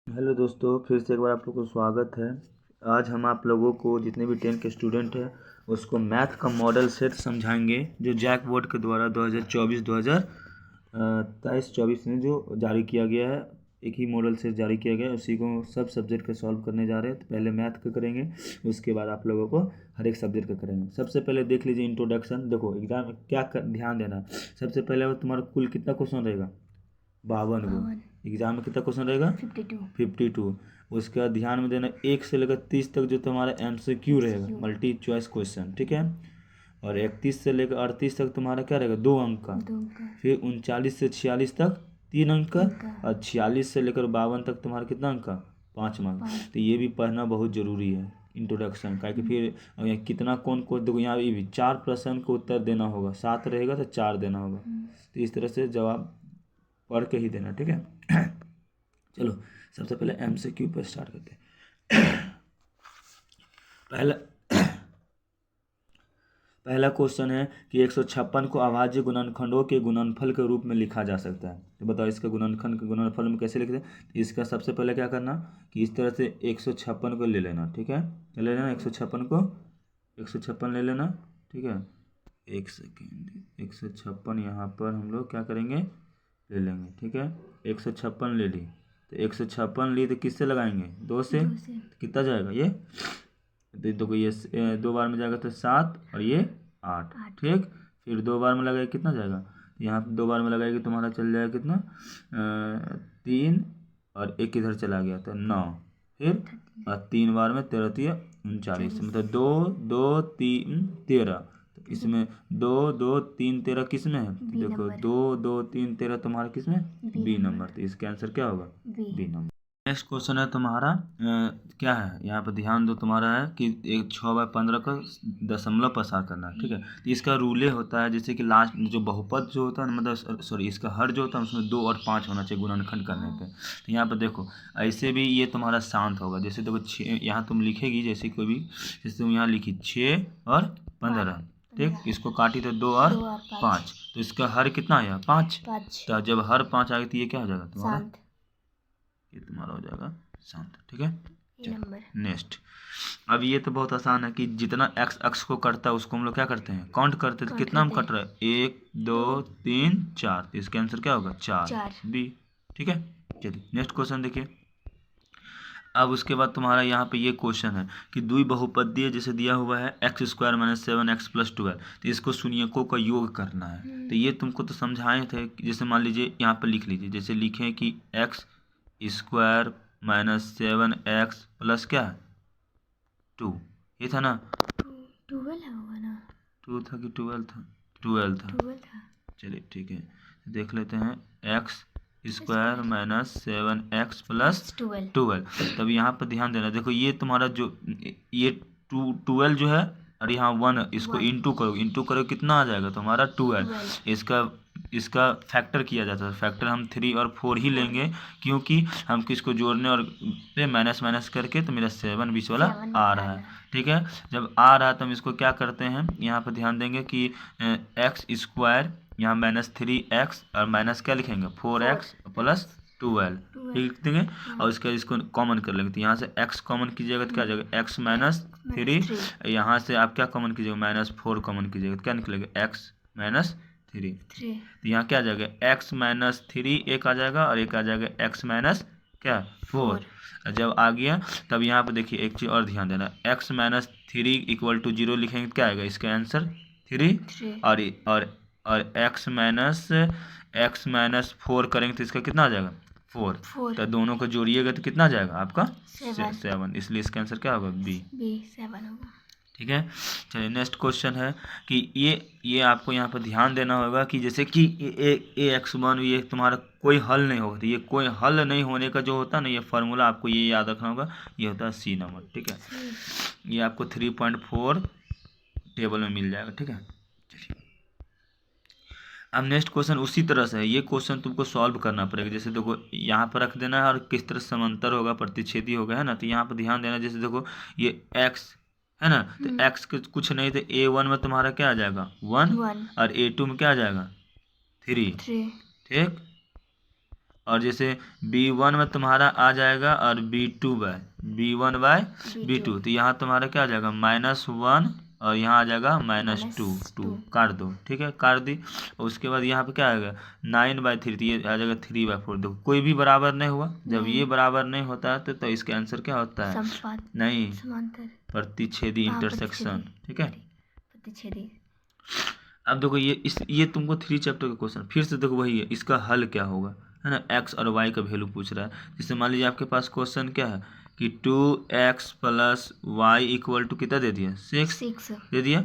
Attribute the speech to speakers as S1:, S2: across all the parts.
S1: Hello दोस्तों, फिर से एक बार आप लोग को स्वागत है। आज हम आप लोगों को जितने भी 10 के स्टूडेंट हैं उसको मैथ का मॉडल सेट समझाएंगे जो जैक बोर्ड के द्वारा 2023-24 में जो जारी किया गया है। एक ही मॉडल सेट जारी किया गया है, उसी को सब सब्जेक्ट का सॉल्व करने जा रहे हैं। तो पहले मैथ का करेंगे, उसके बाद आप लोगों को हर एक सब्जेक्ट का करेंगे। सबसे पहले देख लीजिए इंट्रोडक्शन। देखो एग्जाम में ध्यान देना। सबसे पहले वो तुम्हारा कुल कितना क्वेश्चन रहेगा, 52 एग्जाम में कितना क्वेश्चन रहेगा 52। उसके बाद ध्यान में देना 1 से लेकर 30 तक जो तुम्हारा MCQ रहेगा, मल्टी चॉइस क्वेश्चन, ठीक है। और 31 से लेकर 38 तक तुम्हारा क्या रहेगा, 2 अंक का। फिर 39 से 46 तक 3 अंक का। और 46 से लेकर 52 तक तुम्हारा कितना अंक का, 5 अंक। तो ये भी पढ़ना बहुत ज़रूरी है इंट्रोडक्शन का, कि फिर कितना कौन को देखो, यहाँ भी 4 प्रश्न को उत्तर देना होगा, 7 रहेगा तो 4 देना होगा। तो इस तरह से जवाब पढ़ के ही देना, ठीक है। चलो सबसे पहले MCQ पर स्टार्ट करते हैं। पहला पहला क्वेश्चन है कि 156 को अभाज्य गुणनखंडों के गुणनफल के रूप में लिखा जा सकता है। तो बताओ इसका गुणनखंड के गुणनफल में कैसे लिखते हैं। तो इसका सबसे पहले क्या करना कि इस तरह से 156 को ले लेना, ठीक है। ले लेना 156 ले लेना, ठीक है। एक सेकेंड, 156 यहाँ पर हम लोग क्या करेंगे, ले लेंगे, ठीक है। 156 ले ली, तो 156 ली तो किससे लगाएंगे, 2 से। तो कितना जाएगा ये, देखो ये 2 बार में जाएगा तो 7 और ये 8, ठीक। फिर 2 बार में लगाएगा कितना जाएगा, यहाँ पे 2 बार में लगाएगी तुम्हारा चल जाएगा कितना, 3 और 1 इधर चला गया तो 9। फिर और 3 बार में 13 39, मतलब 2 2 3 13। इसमें 2 2 3 13 किस में है, देखो 2 2 3 13 तुम्हारा किस में, बी नंबर। तो इसका आंसर क्या होगा, बी नंबर। नेक्स्ट क्वेश्चन है तुम्हारा क्या है, यहाँ पर ध्यान दो, तुम्हारा है कि एक 6/15 का दशमलव पसार करना है, ठीक है। तो इसका रूले होता है जैसे कि लास्ट जो बहुपद जो होता है, मतलब सॉरी इसका हर जो होता है उसमें 2 और 5 होना चाहिए गुणनखंड करने पे। तो यहाँ पर देखो ऐसे भी ये तुम्हारा शांत होगा। जैसे देखो 6 यहाँ तुम लिखेगी, जैसे कोई भी, जैसे तुम यहाँ लिखी 6 और 15, ठीक। इसको काटी तो 2 और 5, तो इसका हर कितना आया, 5। तो जब हर 5 आएगा तो ये क्या हो जाएगा तुम्हारा, ये तुम्हारा हो जाएगा शांत, ठीक है। नेक्स्ट, अब ये तो बहुत आसान है कि जितना एक्स अक्ष को कटता है उसको हम लोग क्या करते हैं, काउंट करते हैं। तो कितना हम कट रहा है, 1 2 3 4, तो इसका आंसर क्या होगा, 4 बी, ठीक है। चलिए नेक्स्ट क्वेश्चन देखिए। अब उसके बाद तुम्हारा यहाँ पे ये क्वेश्चन है कि द्विबहुपदीय जैसे दिया हुआ है x² - 7x + 12, तो इसको शून्यकों का योग करना है। तो ये तुमको तो समझाए थे, जैसे मान लीजिए यहाँ पे लिख लीजिए, जैसे लिखें कि x² - 7x प्लस क्या है 2, ये था ना,
S2: 12 होगा ना,
S1: 2 था कि 12 था, 12 था। चलिए ठीक है, देख लेते हैं x² - 7x + 12। तब यहाँ पर ध्यान देना, देखो ये तुम्हारा जो ये 12 जो है और यहाँ 1, इसको इंटू करो कितना आ जाएगा तुम्हारा 12। इसका फैक्टर किया जाता है, फैक्टर हम 3 और 4 ही लेंगे, क्योंकि हम किसको जोड़ने और पे माइनस करके तो मेरा 7 बीच वाला आ रहा है, ठीक है। जब आ रहा है तो हम इसको क्या करते हैं, यहाँ पर ध्यान देंगे कि x² यहाँ -3x और माइनस क्या लिखेंगे 4x + 12 लिख देंगे। और उसके बाद इसको कॉमन कर लेंगे, तो यहाँ से x कॉमन कीजिएगा तो क्या आ जाएगा x - 3। यहाँ से आप क्या कॉमन कीजिएगा, -4 कॉमन कीजिएगा तो क्या निकलेगा x - 3। तो यहाँ क्या आ जाएगा x - 3 एक आ जाएगा और एक आ जाएगा x - क्या 4। जब आ गया तब यहाँ पर देखिए एक चीज़ और ध्यान देना, x - 3 = 0 लिखेंगे तो क्या आएगा, इसका आंसर 3। और x - 4 करेंगे तो इसका कितना आ जाएगा 4। तो दोनों को जोड़िएगा तो कितना आ जाएगा आपका 7, इसलिए इसका आंसर क्या होगा, बी
S2: 7 होगा,
S1: ठीक है। चलिए नेक्स्ट क्वेश्चन है कि ये आपको यहाँ पर ध्यान देना होगा कि जैसे कि x1 ये तुम्हारा कोई हल नहीं होगा। तो ये कोई हल नहीं होने का जो होता है ना, ये फार्मूला आपको ये याद रखना होगा, ये होता है C नंबर, ठीक है। ये आपको 3.4 टेबल में मिल जाएगा, ठीक है। चलिए अब नेक्स्ट क्वेश्चन उसी तरह से है, ये क्वेश्चन तुमको सॉल्व करना पड़ेगा। जैसे देखो यहाँ पर रख देना है और किस तरह समांतर होगा, प्रतिच्छेदी होगा, है ना। तो यहाँ पर ध्यान देना, जैसे देखो ये x है ना, तो x कुछ नहीं तो A1 में तुम्हारा क्या आ जाएगा 1 और A2 में क्या आ जाएगा 3, ठीक। और जैसे B1 में तुम्हारा आ जाएगा और B2 बाय B1/B2, तो यहाँ तुम्हारा क्या आ जाएगा -1 और यहाँ आ जाएगा -2, 2 काट दो, ठीक है, काट दी। और उसके बाद यहाँ पे क्या आएगा 9/3, तो ये आ जाएगा 3/4। देखो कोई भी बराबर नहीं हुआ, जब ये बराबर नहीं होता है तो इसका आंसर क्या होता है, नहीं,
S2: समांतर,
S1: प्रतिच्छेदी, इंटरसेक्शन, ठीक है।
S2: प्रतिच्छेदी।
S1: अब देखो ये तुमको 3 चैप्टर का क्वेश्चन फिर से देखो वही है, इसका हल क्या होगा, है ना, एक्स और वाई का वैल्यू पूछ रहा है। जैसे मान लीजिए आपके पास क्वेश्चन क्या है कि 2x + y = कितना दे दिया, 6 दे दिया।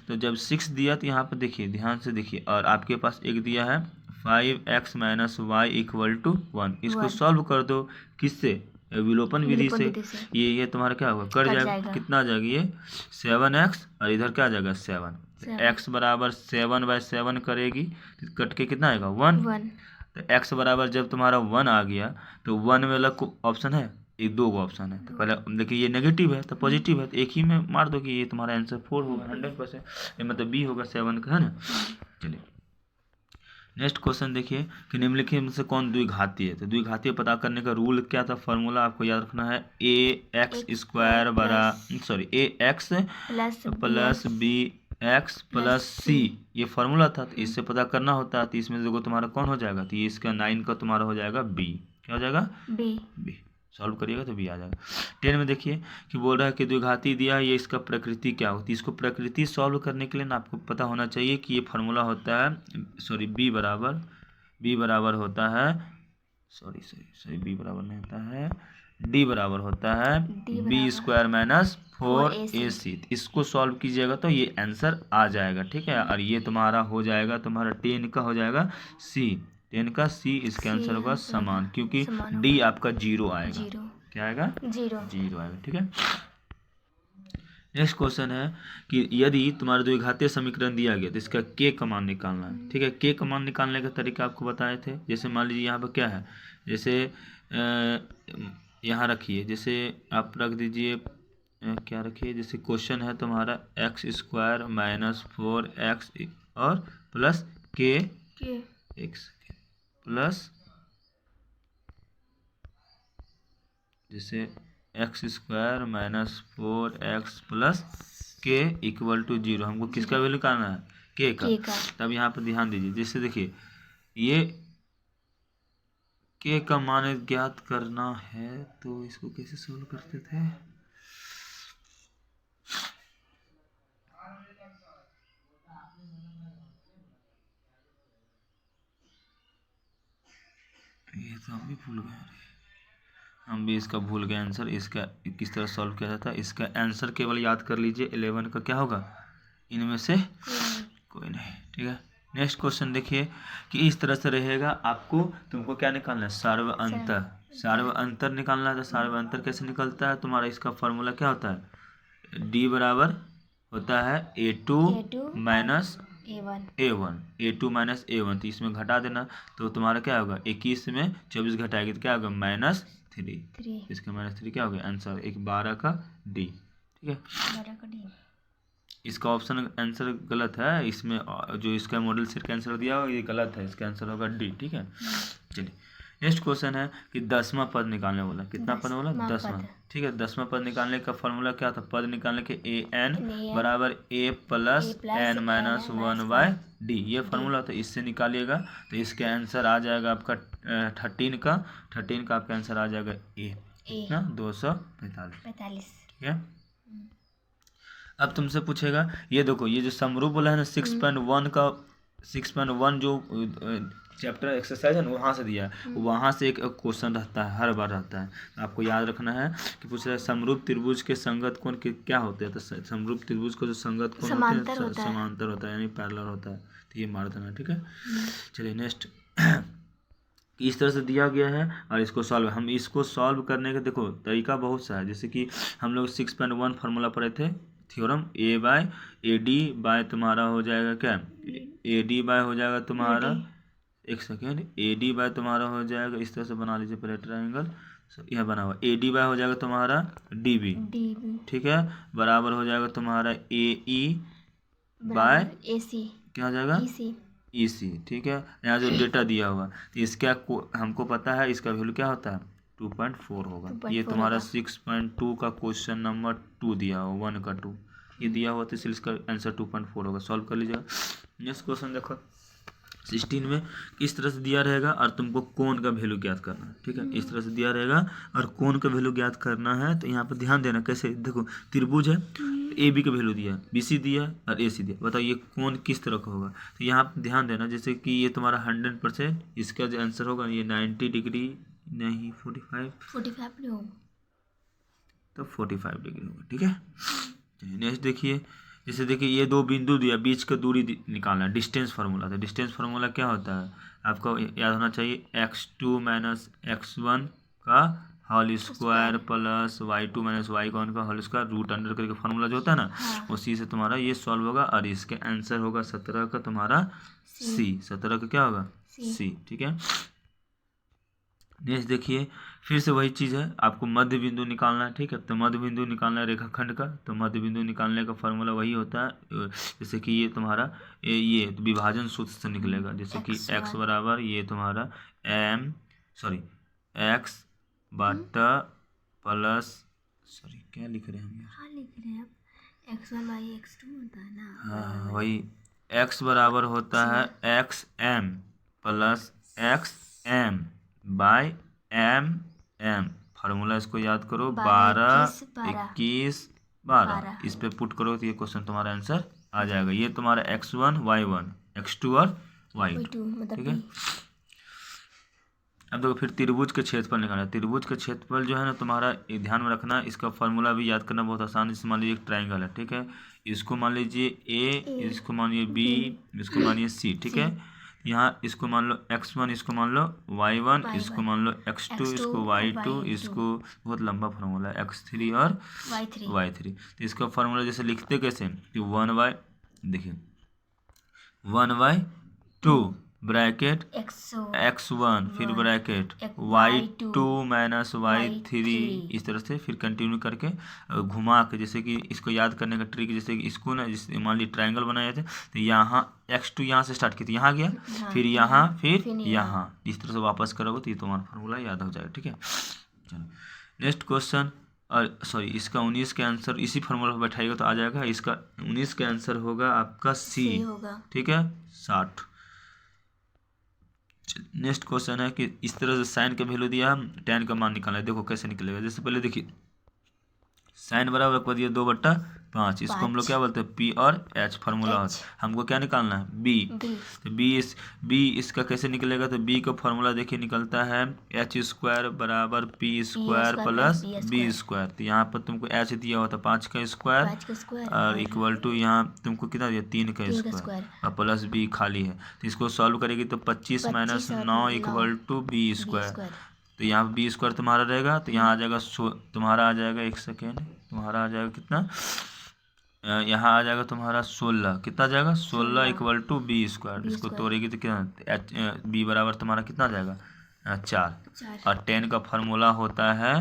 S1: तो जब 6 दिया तो यहाँ पर देखिए, ध्यान से देखिए, और आपके पास एक दिया है 5x - y = 1। इसको सॉल्व कर दो, किससे, विलोपन विधि से। ये तुम्हारा क्या होगा, कट जाएगा, कितना आ जाएगा ये 7x, और इधर क्या आ जाएगा 7। x बराबर 7/7 करेगी तो कट के कितना आएगा 1। तो x बराबर जब तुम्हारा 1 आ गया तो 1 में अलग ऑप्शन है, एक 2 ऑप्शन है। तो पहले देखिए ये नेगेटिव है तो पॉजिटिव है, तो एक ही में मार दो कि ये तुम्हारा आंसर 4 होगा 100%, ये मतलब बी होगा 7 का, है ना। चलिए नेक्स्ट क्वेश्चन देखिए कि निम्नलिखित में से कौन द्विघाती है। तो द्विघाती पता करने का रूल क्या था, फॉर्मूला आपको याद रखना है, ax + bx + c, ये फार्मूला था। तो इससे पता करना होता है, तो इसमें से देखो तुम्हारा कौन हो जाएगा, तो ये इसका 9 का तुम्हारा हो जाएगा बी, क्या हो जाएगा बी। सॉल्व करिएगा तो बी आ जाएगा। 10 में देखिए कि बोल रहा है कि द्विघाती दिया है, ये इसका प्रकृति क्या होती है। इसको प्रकृति सॉल्व करने के लिए ना आपको पता होना चाहिए कि ये फार्मूला होता है, बी बराबर होता है, बी बराबर नहीं होता है, डी बराबर होता है b² - 4ac। इसको सॉल्व कीजिएगा तो ये आंसर आ जाएगा, ठीक है। और ये तुम्हारा हो जाएगा, तुम्हारा 10 का हो जाएगा सी, 10 का सी इसका आंसर होगा समान, क्योंकि डी आपका 0 आएगा, क्या आएगा 0 आएगा, ठीक है। नेक्स्ट क्वेश्चन है कि यदि तुम्हारा द्विघातीय समीकरण दिया गया तो इसका के का मान निकालना है, ठीक है। के का मान निकालने का तरीका आपको बताए थे। जैसे मान लीजिए यहाँ पर क्या है, जैसे यहाँ रखिए, जैसे आप रख दीजिए, क्या रखिए, जैसे क्वेश्चन है तुम्हारा x² - 4x और प्लस के x प्लस, जैसे x² - 4x प्लस के = 0। हमको किसका वैल्यू निकालना है, के का। तब यहाँ पर ध्यान दीजिए, जैसे देखिए ये के का मान ज्ञात करना है, तो इसको कैसे सोल्व करते थे, ये तो हम भी भूल गए, हम भी इसका भूल गए आंसर। इसका किस तरह सॉल्व किया जाता है, इसका आंसर केवल याद कर लीजिए, 11 का क्या होगा, इनमें से कोई नहीं, ठीक है। नेक्स्ट क्वेश्चन देखिए कि इस तरह से रहेगा, आपको तुमको क्या निकालना है, सार्व अंतर निकालना है। तो सार्व अंतर कैसे निकलता है तुम्हारा, इसका फॉर्मूला क्या होता है, डी बराबर होता है A2 - A1, तो इसमें घटा देना, तो तुम्हारा क्या होगा 21 में 24 घटाएगी तो क्या होगा -3, इसका -3 क्या होगा आंसर, 12 का डी, ठीक है। 12 का डी, इसका ऑप्शन आंसर गलत है, इसमें जो इसका मॉडल सेट का आंसर दिया हो ये गलत है, इसका आंसर होगा डी, ठीक है। चलिए नेक्स्ट क्वेश्चन है कि 10वां पद निकालने वाला, कितना पद वाला 10वां, ठीक है। 10वां पद निकालने का फॉर्मूला क्या था, पद निकालने के an बराबर a + n - 1/d, ये फार्मूला था, इससे निकालिएगा तो इसका आंसर आ जाएगा आपका 13 का आपका आंसर आ जाएगा ए कितना 245, ठीक है। अब तुमसे पूछेगा, ये देखो ये जो समरूप बोला है ना 6.1 जो चैप्टर एक्सरसाइज है ना वहाँ से दिया है, वहाँ से एक क्वेश्चन रहता है, हर बार रहता है, आपको याद रखना है कि पूछ रहा है समरूप त्रिभुज के संगत कोण क्या होते हैं। तो समरूप त्रिभुज को जो संगत कोण होते हैं समांतर होता है, यानी पैरेलल होता है, तो ये मार देना, ठीक है। चलिए नेक्स्ट इस तरह से दिया गया है और इसको सॉल्व, हम इसको सॉल्व करने का देखो तरीका बहुत सा है। जैसे कि हम लोग 6.1 फार्मूला पढ़े थे, थ्योरम AD तुम्हारा हो जाएगा क्या, AD हो जाएगा तुम्हारा, एक सेकेंड, AD तुम्हारा हो जाएगा, इस तरह से बना लीजिए पहले ट्रायंगल, यह बना हुआ AD हो जाएगा तुम्हारा DB, ठीक है, बराबर हो जाएगा तुम्हारा AE AC, क्या हो जाएगा EC, ठीक है। यहाँ जो डेटा दिया हुआ तो इसका हमको पता है इसका वैल्यू क्या होता है 2.4 होगा।
S2: 2.4
S1: ये तुम्हारा
S2: होगा।
S1: 6.2 का क्वेश्चन नंबर 2 दिया हुआ 1 का 2 ये दिया हुआ तो इसलिए इसका आंसर 2.4 होगा। सॉल्व कर लीजिएगा। नेक्स्ट क्वेश्चन देखो 16 में किस तरह से दिया रहेगा और तुमको कोण का वैल्यू ज्ञात करना है, ठीक है। इस तरह से दिया रहेगा और कोण का वैल्यू ज्ञात करना है। तो यहाँ पर ध्यान देना कैसे, देखो त्रिभुज है ए बी का वैल्यू दिया, BC दिया और AC दिया। बताओ ये कोण किस तरह का होगा। तो यहाँ पर ध्यान देना जैसे कि ये तुम्हारा 100%, इसका जो आंसर होगा ये 90 डिग्री नहीं
S2: 45 नहीं होगा
S1: तो 45 डिग्री होगा, ठीक है। नेक्स्ट देखिए, जैसे देखिए ये दो बिंदु दिया, बीच का दूरी निकालना, डिस्टेंस फार्मूला। तो डिस्टेंस फार्मूला क्या होता है आपको याद होना चाहिए, x2 माइनस x1 का whole square plus y2 minus y1 का होल स्क्वायर रूट अंडर करके फार्मूला जो होता है ना, उसी से तुम्हारा ये सॉल्व होगा। और इसके आंसर होगा 17 का तुम्हारा C। 17 का क्या होगा C, ठीक है। नेक्स्ट देखिए फिर से वही चीज़ है, आपको मध्य बिंदु निकालना है, ठीक है। तो मध्य बिंदु निकालना है रेखाखंड का। तो मध्य बिंदु निकालने का फार्मूला वही होता है, जैसे कि ये तुम्हारा ये तो विभाजन सूत्र से निकलेगा। जैसे कि x बराबर ये तुम्हारा x बटा प्लस क्या लिख रहे हैं हम,
S2: हाँ लिख रहे हैं आप x1/x2 होता है ना।
S1: हाँ वही x बराबर होता है xm plus xm by m। Formula इसको याद करो 12 21 12, इस पे पुट करो तो ये क्वेश्चन तुम्हारा आंसर आ जाएगा। ये तुम्हारा x1 y1 x2 और y2, ठीक है। अब देखो फिर त्रिभुज के क्षेत्रफल निकालना। त्रिभुज के क्षेत्रफल जो है ना तुम्हारा ध्यान में रखना, इसका फॉर्मूला भी याद करना बहुत आसान है। जैसे मान लीजिए एक ट्राइंगल है, ठीक है। इसको मान लीजिए A, इसको मानिए B, इसको मानिए C, ठीक है। यहाँ इसको मान लो x1, इसको मान लो y1, इसको मान लो x2, इसको y2, इसको बहुत लंबा फार्मूला है x3 और y3। तो इसका फार्मूला जैसे लिखते कैसे कि 1/, देखिए 1/2 ब्रैकेट x1 फिर ब्रैकेट y2 माइनस y3, इस तरह से फिर कंटिन्यू करके घुमा के, जैसे कि इसको याद करने का ट्रिक, जैसे कि इसको ना जिस मान ली ट्रायंगल बनाए थे तो यहाँ x2 यहाँ से स्टार्ट की थी, यहाँ गया फिर यहाँ फिर यहाँ, इस तरह से वापस करोगे तो ये तुम्हारा फार्मूला याद हो जाएगा, ठीक है। चलो नेक्स्ट क्वेश्चन, और सॉरी इसका 19 का आंसर इसी फार्मूला पर बैठाइएगा तो आ जाएगा। इसका 19 का आंसर होगा आपका C, ठीक है 60। नेक्स्ट क्वेश्चन है कि इस तरह से साइन का वैल्यू दिया, tan का मान निकालना है। देखो कैसे निकलेगा। जैसे पहले देखिए साइन बराबर कर दिया 2/5, इसको हम लोग क्या बोलते हैं P और H फार्मूला होता है। हमको क्या निकालना है B। तो B इसका कैसे निकलेगा, तो B का फार्मूला देखिए निकलता है h² बराबर p² प्लस b²। तो यहाँ पर तुमको h दिया हुआ था 5 का स्क्वायर और इक्वल टू यहाँ तुमको कितना दिया 3 का स्क्वायर और प्लस b खाली है। तो इसको सॉल्व करेगी तो 25 माइनस 9 इक्वल टू b²। तो यहाँ b² तुम्हारा रहेगा, तो यहाँ आ जाएगा तुम्हारा आ जाएगा, एक सेकेंड, तुम्हारा आ जाएगा कितना, यहाँ आ जाएगा तुम्हारा 16, कितना आ जाएगा 16 इक्वल टू b²। इसको तोड़ेगी तो कितना b बराबर तुम्हारा कितना आ जाएगा 4। और tan का फार्मूला होता है,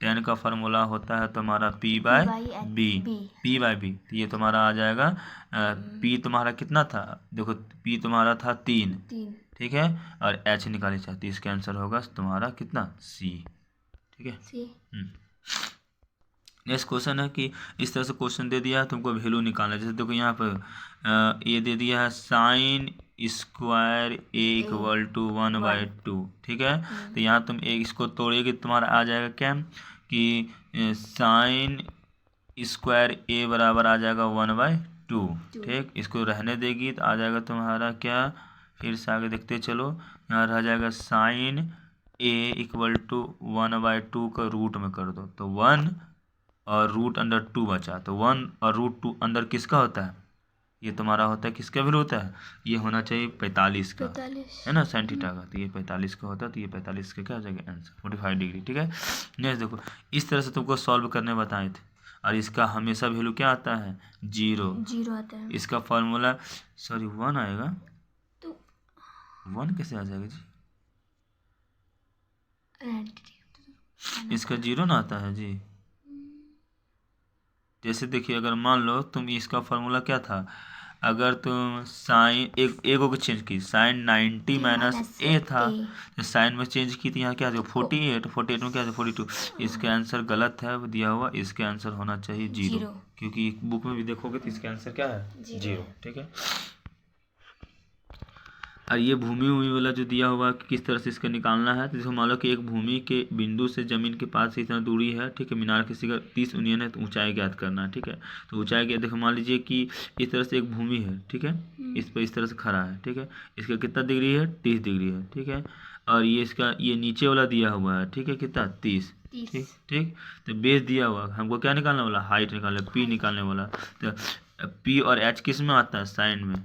S1: tan का फार्मूला होता है तुम्हारा p/b। तो ये तुम्हारा आ जाएगा p तुम्हारा कितना था, देखो p तुम्हारा था 3, ठीक है, और h निकाले चाहती, इसका आंसर होगा तुम्हारा कितना C, ठीक है। नेक्स्ट क्वेश्चन है कि इस तरह से क्वेश्चन दे दिया है, तुमको वैल्यू निकालना है। जैसे देखो यहाँ पर ये दे दिया है sin² a इक्वल टू 1/2, ठीक है। तो यहाँ तुम एक इसको तोड़ेगी तुम्हारा आ जाएगा क्या कि sin² a बराबर आ जाएगा 1/2, ठीक। इसको रहने देगी तो आ जाएगा तुम्हारा क्या, फिर से आगे देखते चलो, यहाँ रह जाएगा sin a इक्वल टू 1/2 का रूट में कर दो तो 1 और रूट अंडर 2 बचा। तो 1 और रूट 2 अंदर किसका होता है, ये तुम्हारा होता है किसका वैल्यू होता है, ये होना चाहिए 45 का, है ना sin थीटा का। तो ये 45 का होता है, तो ये 45 का क्या हो जाएगा आंसर 45 डिग्री, ठीक है। नेक्स्ट देखो इस तरह से तुमको सॉल्व करने बताए थे और इसका हमेशा वैल्यू क्या आता है 0
S2: आता है।
S1: इसका फार्मूला 1 आएगा,
S2: तो
S1: 1 कैसे आ जाएगा जी, इसका 0 ना आता है जी। जैसे देखिए अगर मान लो तुम इसका फार्मूला क्या था अगर तुम साइन एगो को चेंज की, साइन 90 माइनस ए था, तो साइन में चेंज की थी, यहाँ क्या था 48, 48 में क्या था 42। इसका आंसर गलत है वो दिया हुआ, इसका आंसर होना चाहिए 0, क्योंकि बुक में भी देखोगे तो इसका आंसर क्या है 0। ठीक है। और ये भूमि भूमि वाला जो दिया हुआ कि किस तरह से इसका निकालना है, तो जैसे मान लो कि एक भूमि के बिंदु से जमीन के पास इतना दूरी है, ठीक है, मीनार किसी का 30 यूनियन है, तो ऊंचाई ज्ञात करना है। ठीक है, तो ऊंचाई ज्ञात, देखो मान लीजिए कि इस तरह से एक भूमि है, ठीक है, इस पर इस तरह से खड़ा है, ठीक है, इसका कितना डिग्री है 30 डिग्री है, ठीक है, और ये इसका ये नीचे वाला दिया हुआ है, ठीक है, कितना 30, ठीक ठीक। तो बेस दिया हुआ, हमको क्या निकालने वाला, हाइट निकालना, पी निकालने वाला। तो पी और एच किस में आता है, साइन में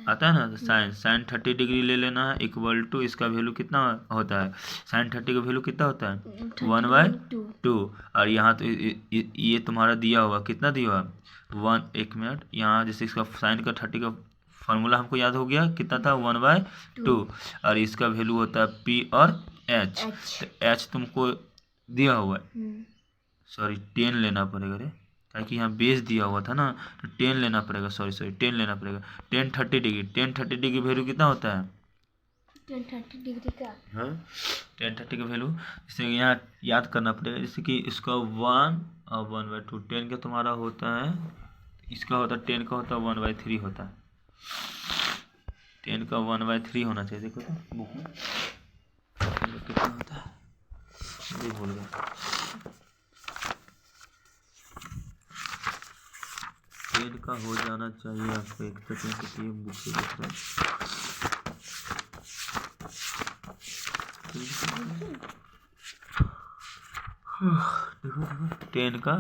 S1: आता है ना, तो साइन 30 डिग्री ले लेना है, इक्वल टू इसका वैल्यू कितना होता है, साइन 30 का वैल्यू कितना होता है 1/2। और यहाँ तो ये तुम्हारा दिया हुआ कितना दिया हुआ 1, एक मिनट, यहाँ जैसे इसका साइन का 30 का फार्मूला हमको याद हो गया, कितना था 1/2, और इसका वैल्यू होता है पी और एच। तो एच तुमको दिया हुआ है, सॉरी 10 लेना पड़ेगा रे, ताकि यहाँ बेस दिया हुआ था ना, तो 10 लेना पड़ेगा, सॉरी 10 लेना पड़ेगा। 10 30 डिग्री, 10 30 डिग्री वैल्यू कितना होता है
S2: 10 30 डिग्री का,
S1: हाँ 10 30 का वैल्यू, जैसे यहाँ याद करना पड़ेगा, जैसे कि इसका 1 और 1/2, 10 का तुम्हारा होता है, इसका होता है 10 का होता है 1/3 होता है, 10 का 1/3 होना चाहिए। देखो तो बुक में कितना होता है, ये भूल गया, 10 का हो जाना चाहिए आपको, एक सेकंड के लिए बुक से देख रहा देखो 10 का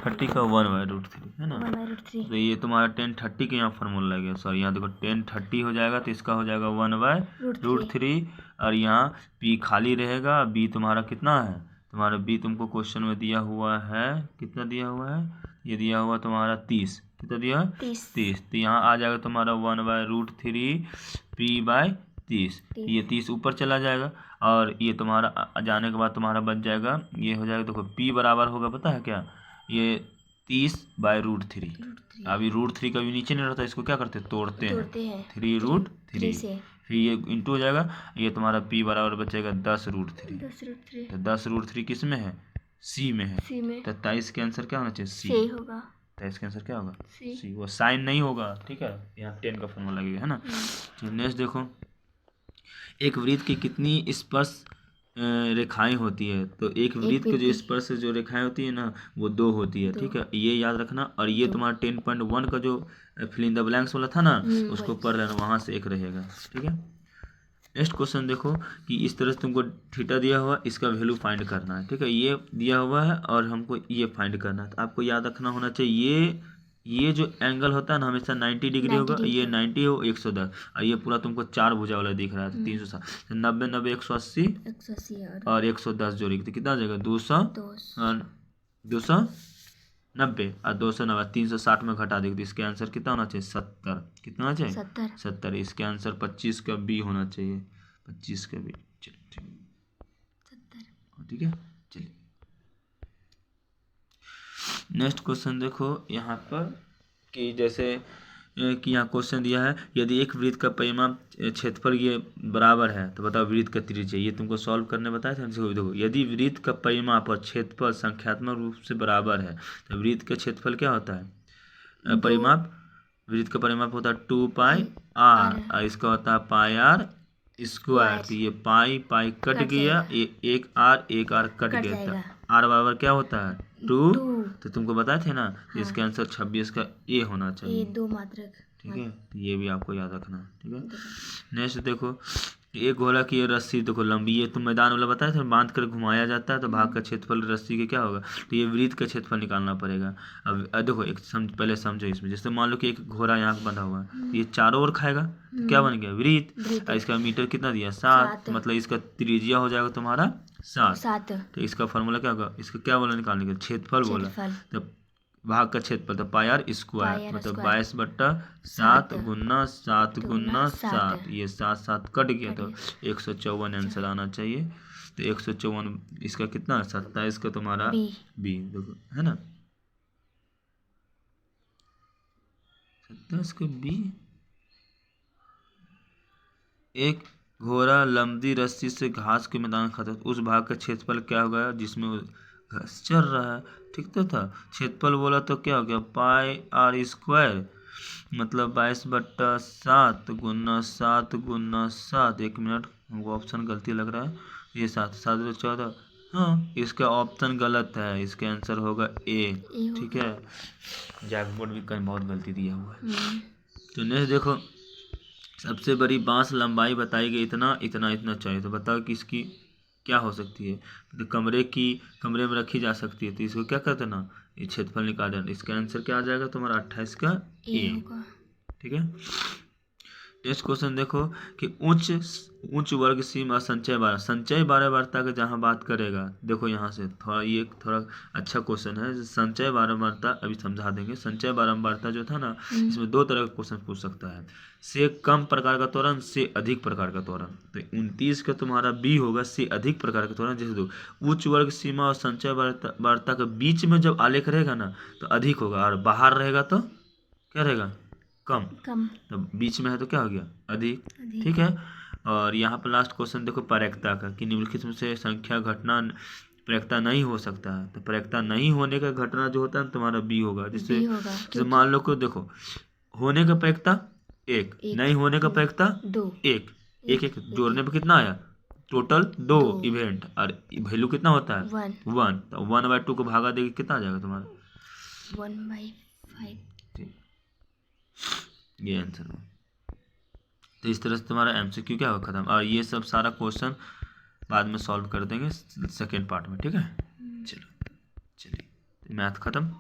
S1: 30 का 1/√3 है ना,
S2: 1/√3।
S1: तो ये तुम्हारा 10 30 के यहाँ फॉर्मूला लग गया, सॉरी यहाँ देखो 10 30 हो जाएगा, तो इसका हो जाएगा 1/√3, और यहाँ पी खाली रहेगा, बी तुम्हारा कितना है, तुम्हारा बी तुमको क्वेश्चन में दिया हुआ है, कितना दिया हुआ है, ये दिया हुआ तुम्हारा 30, कितना दिया 30, तो यहाँ आ जाएगा तुम्हारा 1/√3 p/30, ये 30 ऊपर चला जाएगा, और ये तुम्हारा जाने के बाद तुम्हारा बच जाएगा, ये हो जाएगा, देखो p बराबर होगा पता है क्या, ये 30/√3। अभी √3 कभी नीचे नहीं रहता, इसको क्या करते हैं तोड़ते हैं, 3√3, फिर ये इंटू हो जाएगा, ये तुम्हारा p बराबर बचेगा 10√3। तो 10√3 किस में है, सी में है, तो 23 के आंसर क्या होना चाहिए, सी होगा। 23 का आंसर क्या होगा, सी, वो साइन नहीं होगा, ठीक है, यहाँ 10 का फॉर्मूला लगेगा, है ना। तो नेक्स्ट देखो, एक वृत्त की कितनी स्पर्श रेखाएं होती है, तो एक वृत्त के जो स्पर्श जो रेखाएं होती है ना, वो 2 होती है, ठीक है, ये याद रखना। और ये तुम्हारा 10.1 का जो फिल इन द ब्लैंक्स वाला था ना, उसको पढ़ लेना, वहाँ से एक रहेगा, ठीक है। नेक्स्ट क्वेश्चन देखो कि इस तरह से तुमको थीटा दिया हुआ, इसका वैल्यू फाइंड करना है, ठीक है, ये दिया हुआ है और हमको ये फाइंड करना है, तो आपको याद रखना होना चाहिए, ये जो एंगल होता है ना हमेशा 90 डिग्री होगा, ये 90 हो 110, और ये पूरा तुमको 4 भुजा वाला दिख रहा है, तो 360, 90 90 180 और 110 जोड़ेगी तो कितना आ जाएगा 290, और 290 360 में घटा देगी, तो इसके आंसर कितना होना चाहिए 70, कितना होना चाहिए 70, इसके आंसर 25 का बी होना चाहिए, 25 का बी, चलिए ठीक है। चलिए नेक्स्ट क्वेश्चन देखो यहाँ पर कि जैसे कि यहाँ क्वेश्चन दिया है, यदि एक वृत्त का परिमाप क्षेत्रफल ये बराबर है, तो बताओ वृत्त का त्रिज्या, ये तुमको सॉल्व करने बताया था। देखो यदि वृत्त का परिमाप और क्षेत्रफल संख्यात्मक रूप से बराबर है, तो वृत्त का क्षेत्रफल क्या होता है, परिमाप, वृत्त का परिमाप होता है 2πr, और इसका होता है πr स्क्वायर, तो ये पाई कट गया, एक आर कट गया, तो आर बराबर क्या होता है 2, तो तुमको बताए थे ना, इसका आंसर 26 का ए होना चाहिए,
S2: 2 मात्रक,
S1: ठीक है, ये भी आपको याद रखना है, ठीक है। नेक्स्ट देखो, एक घोड़ा की ये रस्सी देखो लंबी, ये तो मैदान वाला बताया था, बांध कर घुमाया जाता है, तो भाग का क्षेत्रफल रस्सी के क्या होगा, तो ये वृत्त का क्षेत्रफल निकालना पड़ेगा। अब देखो एक पहले समझो इसमें, जैसे मान लो कि एक घोड़ा यहाँ बंधा हुआ है, तो ये चारों ओर खाएगा, तो क्या बन गया वृत्त, इसका मीटर कितना दिया 7, तो मतलब इसका त्रिज्या हो जाएगा तुम्हारा 7, तो इसका फॉर्मूला क्या होगा, इसका क्या बोला निकालने के, क्षेत्रफल बोला, तो भाग का क्षेत्रफल तो पायर स्क्वायर, मतलब 22/7 गुना 7 गुना 7, ये 7 कट गया, तो 154 आंसर आना चाहिए। तो 154 इसका कितना 27 का तुम्हारा बी देखो, है ना, 10 के बी, एक घोड़ा लंबी रस्सी से घास के मैदान खाता है, उस भाग का क्षेत्रफल क्या होगा जिसमें वो घास चर रहा है। ठीक तो था, क्षेत्रफल बोला तो क्या हो गया, पाई आर स्क्वायर, मतलब 22/7 गुना 7 गुना 7। 1 मिनट, हमको ऑप्शन गलती लग रहा है, ये 7 7 तो 14। हाँ, इसका ऑप्शन गलत है, इसका आंसर होगा ए। ठीक है, जैकबोर्ड भी कहीं बहुत गलती दिया हुआ है। तो नेक्स्ट देखो, सबसे बड़ी बांस लंबाई बताई गई इतना इतना इतना चाहिए, तो बताओ कि इसकी क्या हो सकती है। तो कमरे में रखी जा सकती है, तो इसको क्या करते ना, ये क्षेत्रफल निकाल देना। इसका आंसर क्या आ जाएगा तुम्हारा 28 का ए। ठीक है, नेक्स्ट क्वेश्चन देखो कि उच्च वर्ग सीमा संचय 12 वार्ता का जहाँ बात करेगा। देखो यहाँ से थोड़ा, ये थोड़ा अच्छा क्वेश्चन है। संचय बारंबारता अभी समझा देंगे। संचय बारंबारता जो था ना, इसमें 2 तरह का क्वेश्चन पूछ सकता है, से कम प्रकार का त्वरण, से अधिक प्रकार का त्वरण। तो 29 का तुम्हारा बी होगा, से अधिक प्रकार का त्वरण। जैसे दो उच्च वर्ग सीमा और संचय वार्ता के बीच में जब आलेख रहेगा ना तो अधिक होगा, और बाहर रहेगा तो क्या रहेगा, कम। तो बीच में है तो क्या हो गया, अधिक। ठीक है, और यहाँ पर लास्ट क्वेश्चन देखो प्रायिकता का, कि निम्नलिखित में से संख्या घटना प्रायिकता नहीं हो सकता है। तो प्रायिकता नहीं होने का घटना जो होता है तुम्हारा बी होगा। जैसे मान लो को देखो, होने का प्रायिकता 1, नहीं होने का प्रायिकता 1। एक जोड़ने पे कितना आया, टोटल 2 इवेंट, और वैल्यू कितना होता है 1। तो 1/2 को भागा देगी कितना आ जाएगा तुम्हारा
S2: 1/5।
S1: ये आंसर है। तो इस तरह से तुम्हारा एमसीक्यू क्या होगा खत्म, और ये सब सारा क्वेश्चन बाद में सॉल्व कर देंगे सेकेंड पार्ट में। ठीक है, चलो चलिए, मैथ खत्म।